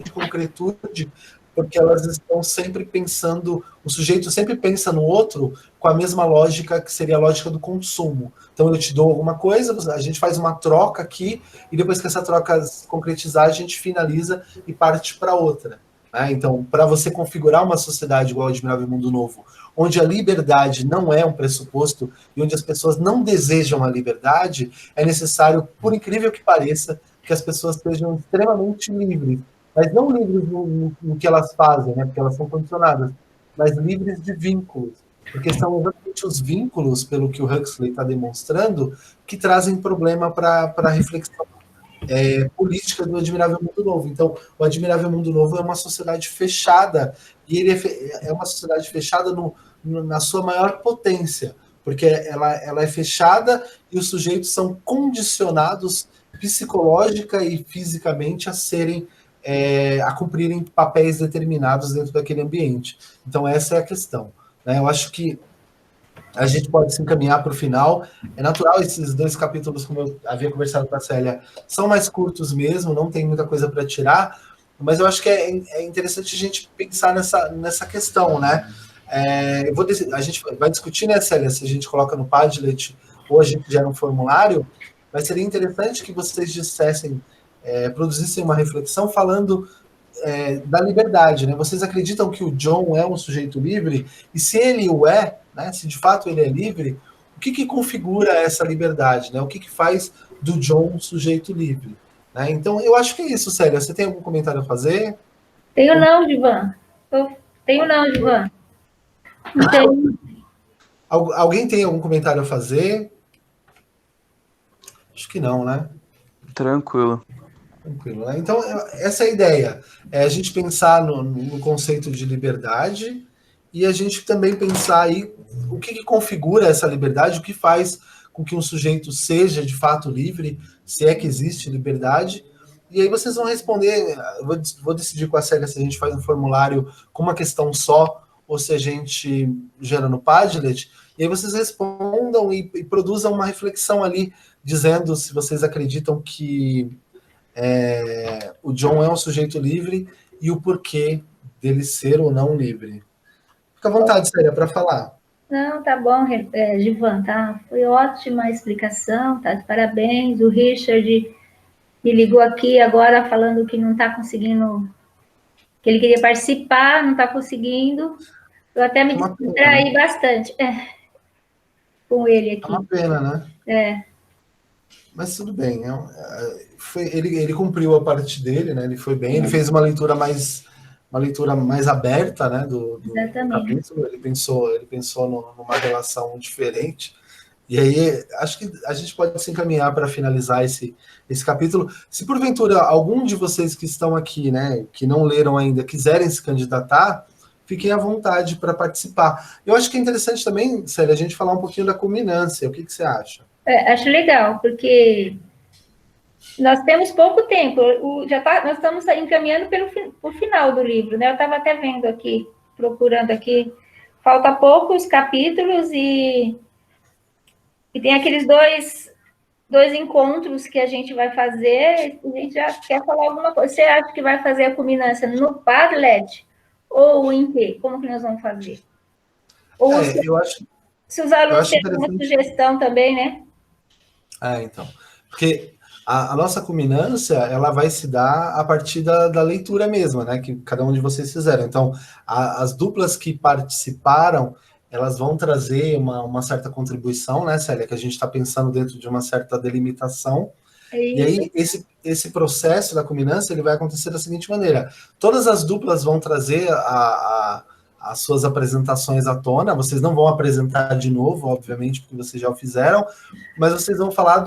de concretude, porque elas estão sempre pensando, o sujeito sempre pensa no outro com a mesma lógica que seria a lógica do consumo. Então eu te dou alguma coisa, a gente faz uma troca aqui, e depois que essa troca se concretizar, a gente finaliza e parte para outra. Né? Então, para você configurar uma sociedade igual ao Admirável Mundo Novo, onde a liberdade não é um pressuposto e onde as pessoas não desejam a liberdade, é necessário, por incrível que pareça, que as pessoas sejam extremamente livres, mas não livres no que elas fazem, né, porque elas são condicionadas, mas livres de vínculos, porque são exatamente os vínculos, pelo que o Huxley está demonstrando, que trazem problema para a reflexão política do Admirável Mundo Novo. Então, o Admirável Mundo Novo é uma sociedade fechada, e ele é uma sociedade fechada na sua maior potência, porque ela é fechada e os sujeitos são condicionados psicológica e fisicamente a cumprirem papéis determinados dentro daquele ambiente. Então, essa é a questão. Né? Eu acho que a gente pode se encaminhar para o final. É natural, esses 2 capítulos, como eu havia conversado com a Célia, são mais curtos mesmo, não tem muita coisa para tirar, mas eu acho que é interessante a gente pensar nessa questão, né? A gente vai discutir, né, Célia, se a gente coloca no Padlet ou a gente gera um formulário, mas seria interessante que vocês dissessem, produzissem uma reflexão falando da liberdade, né? Vocês acreditam que o John é um sujeito livre? E se ele o é, né, se de fato ele é livre, o que configura essa liberdade? Né? O que faz do John um sujeito livre? Né? Então, eu acho que é isso, Célia. Você tem algum comentário a fazer? Tenho não, Divan. Tenho não, Divan. Não tenho. Alguém tem algum comentário a fazer? Acho que não, né? Tranquilo. Tranquilo, né? Então, essa é a ideia. É a gente pensar no conceito de liberdade e a gente também pensar aí o que configura essa liberdade, o que faz com que um sujeito seja de fato livre, se é que existe liberdade. E aí vocês vão responder, eu vou decidir com a Célia se a gente faz um formulário com uma questão só ou se a gente gera no Padlet, e aí vocês respondam e produzam uma reflexão ali, dizendo se vocês acreditam que o John é um sujeito livre e o porquê dele ser ou não livre. Fica à vontade, Célia, para falar. Não, tá bom, Divan, tá? Foi ótima a explicação, tá? Parabéns. O Richard me ligou aqui agora falando que não está conseguindo, que ele queria participar, não está conseguindo. Eu até me distraí bastante com ele aqui. É uma pena, né? Mas tudo bem. Ele cumpriu a parte dele, né? Ele foi bem, ele fez uma leitura mais aberta, né, do capítulo. Ele pensou numa relação diferente. E aí, acho que a gente pode se encaminhar para finalizar esse capítulo. Se porventura algum de vocês que estão aqui, né, que não leram ainda, quiserem se candidatar, fiquem à vontade para participar. Eu acho que é interessante também, Célia, a gente falar um pouquinho da culminância. O que você acha? Acho legal, porque nós temos pouco tempo, nós estamos encaminhando para o final do livro, né? Eu estava até vendo aqui, procurando aqui, falta poucos capítulos e tem aqueles dois encontros que a gente vai fazer, a gente já quer falar alguma coisa. Você acha que vai fazer a culminância no Padlet ou em quê? Como que nós vamos fazer? Ou se os alunos têm uma sugestão também, né? Então. Porque a nossa culminância, ela vai se dar a partir da leitura mesma, né? Que cada um de vocês fizeram. Então, as duplas que participaram, elas vão trazer uma certa contribuição, né, Célia? Que a gente está pensando dentro de uma certa delimitação. E aí, esse processo da culminância, ele vai acontecer da seguinte maneira. Todas as duplas vão trazer as suas apresentações à tona, vocês não vão apresentar de novo, obviamente, porque vocês já o fizeram, mas vocês vão falar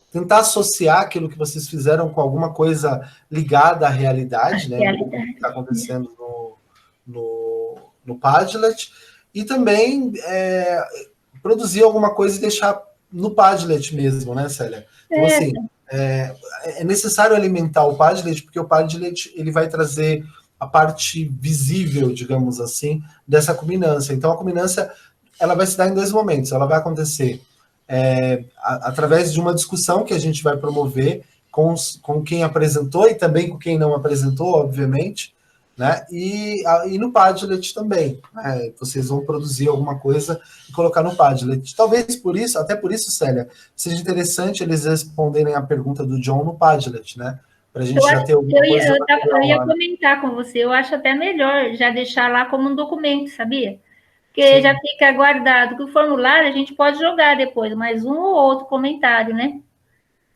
tentar associar aquilo que vocês fizeram com alguma coisa ligada à realidade, né? O que está acontecendo no Padlet, e também produzir alguma coisa e deixar no Padlet mesmo, né, Célia? Então, assim, é necessário alimentar o Padlet, porque o Padlet ele vai trazer a parte visível, digamos assim, dessa culminância. Então, a culminância ela vai se dar em dois momentos. Ela vai acontecer através de uma discussão que a gente vai promover com quem apresentou e também com quem não apresentou, obviamente, né? E no Padlet também. Né? Vocês vão produzir alguma coisa e colocar no Padlet. Talvez até por isso, Célia, seja interessante eles responderem a pergunta do John no Padlet, né? Para a gente já ter alguma coisa. Eu ia comentar com você, eu acho até melhor já deixar lá como um documento, sabia? Porque já fica guardado. Que o formulário a gente pode jogar depois, mais um ou outro comentário, né?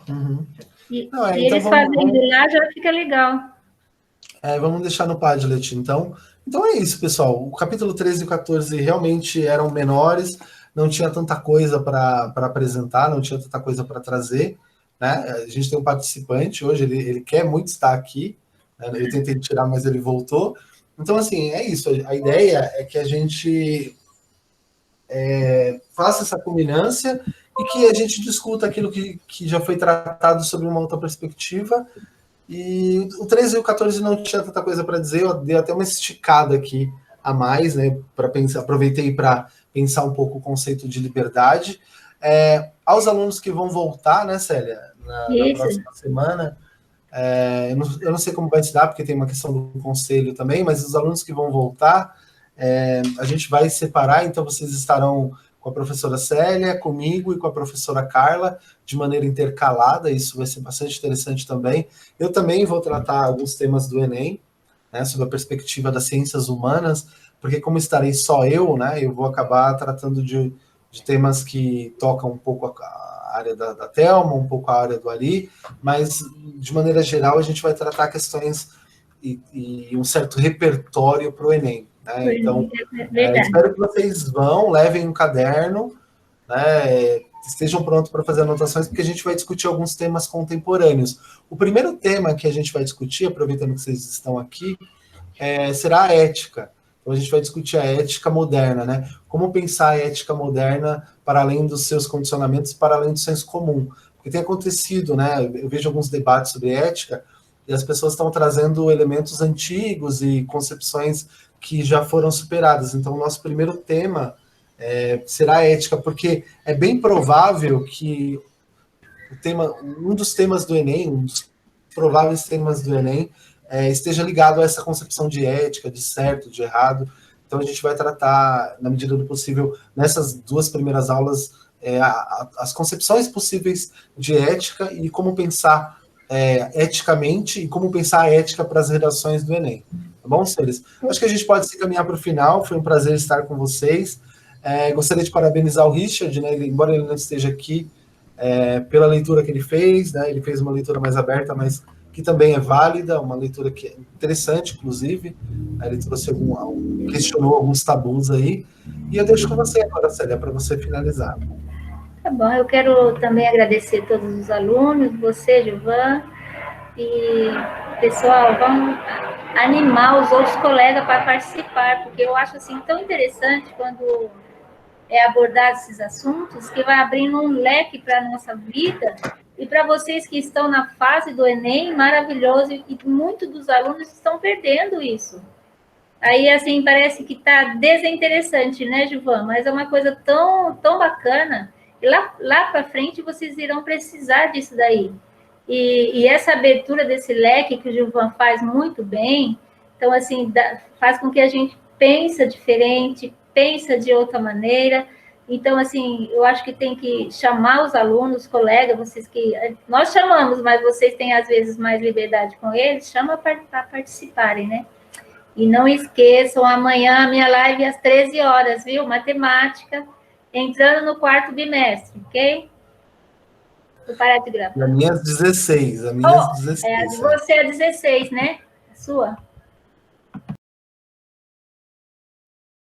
Uhum. E eles fazendo lá já fica legal. Vamos deixar no Padlet, então. Então é isso, pessoal. O capítulo 13 e 14 realmente eram menores, não tinha tanta coisa para apresentar, não tinha tanta coisa para trazer. Né? A gente tem um participante hoje, ele quer muito estar aqui. Né? Eu tentei tirar, mas ele voltou. Então, assim, é isso. A ideia é que a gente faça essa culminância e que a gente discuta aquilo que já foi tratado sobre uma outra perspectiva. E o 13 e o 14 não tinha tanta coisa para dizer, eu dei até uma esticada aqui a mais, né? Aproveitei para pensar um pouco o conceito de liberdade. Aos alunos que vão voltar, né, Célia, na próxima semana, eu não sei como vai se dar, porque tem uma questão do conselho também, mas os alunos que vão voltar, a gente vai separar, então vocês estarão com a professora Célia, comigo e com a professora Carla, de maneira intercalada, isso vai ser bastante interessante também. Eu também vou tratar alguns temas do Enem, né, sobre a perspectiva das ciências humanas, porque como estarei só eu, né, eu vou acabar tratando de temas que tocam um pouco a área da Thelma, um pouco a área do Ari, mas, de maneira geral, a gente vai tratar questões e um certo repertório para o Enem. Né? Então, espero que vocês levem um caderno, né, estejam prontos para fazer anotações, porque a gente vai discutir alguns temas contemporâneos. O primeiro tema que a gente vai discutir, aproveitando que vocês estão aqui, será a ética. Então, a gente vai discutir a ética moderna, né? Como pensar a ética moderna para além dos seus condicionamentos, para além do senso comum. Porque tem acontecido, né? Eu vejo alguns debates sobre ética e as pessoas estão trazendo elementos antigos e concepções que já foram superadas. Então, o nosso primeiro tema será a ética, porque é bem provável que um dos temas do Enem, um dos prováveis temas do Enem, esteja ligado a essa concepção de ética, de certo, de errado. Então, a gente vai tratar, na medida do possível, nessas duas primeiras aulas, as concepções possíveis de ética e como pensar eticamente e como pensar a ética para as redações do Enem. Tá bom, senhores? Acho que a gente pode se caminhar para o final. Foi um prazer estar com vocês. Gostaria de parabenizar o Richard, né? Embora ele não esteja aqui, pela leitura que ele fez, né? Ele fez uma leitura mais aberta, mas que também é válida, uma leitura que é interessante, inclusive. Ele trouxe questionou alguns tabus aí. E eu deixo com você agora, Célia, para você finalizar. Tá bom, eu quero também agradecer a todos os alunos, você, Gilvan, e pessoal, vamos animar os outros colegas para participar, porque eu acho assim tão interessante quando é abordar esses assuntos, que vai abrindo um leque para a nossa vida, e para vocês que estão na fase do Enem, maravilhoso, e muitos dos alunos estão perdendo isso. Aí, assim, parece que está desinteressante, né, Gilvan? Mas é uma coisa tão, tão bacana, e lá para frente vocês irão precisar disso daí. E essa abertura desse leque que o Gilvan faz muito bem, então, assim, faz com que a gente pense diferente, pensa de outra maneira. Então, assim, eu acho que tem que chamar os alunos, colegas, vocês que... Nós chamamos, mas vocês têm, às vezes, mais liberdade com eles, chama para participarem, né? E não esqueçam, amanhã a minha live às 13 horas, viu? Matemática, entrando no 4º bimestre, ok? Vou parar de gravar. A minha às 16, a minha às 16. Você é 16, né? A sua?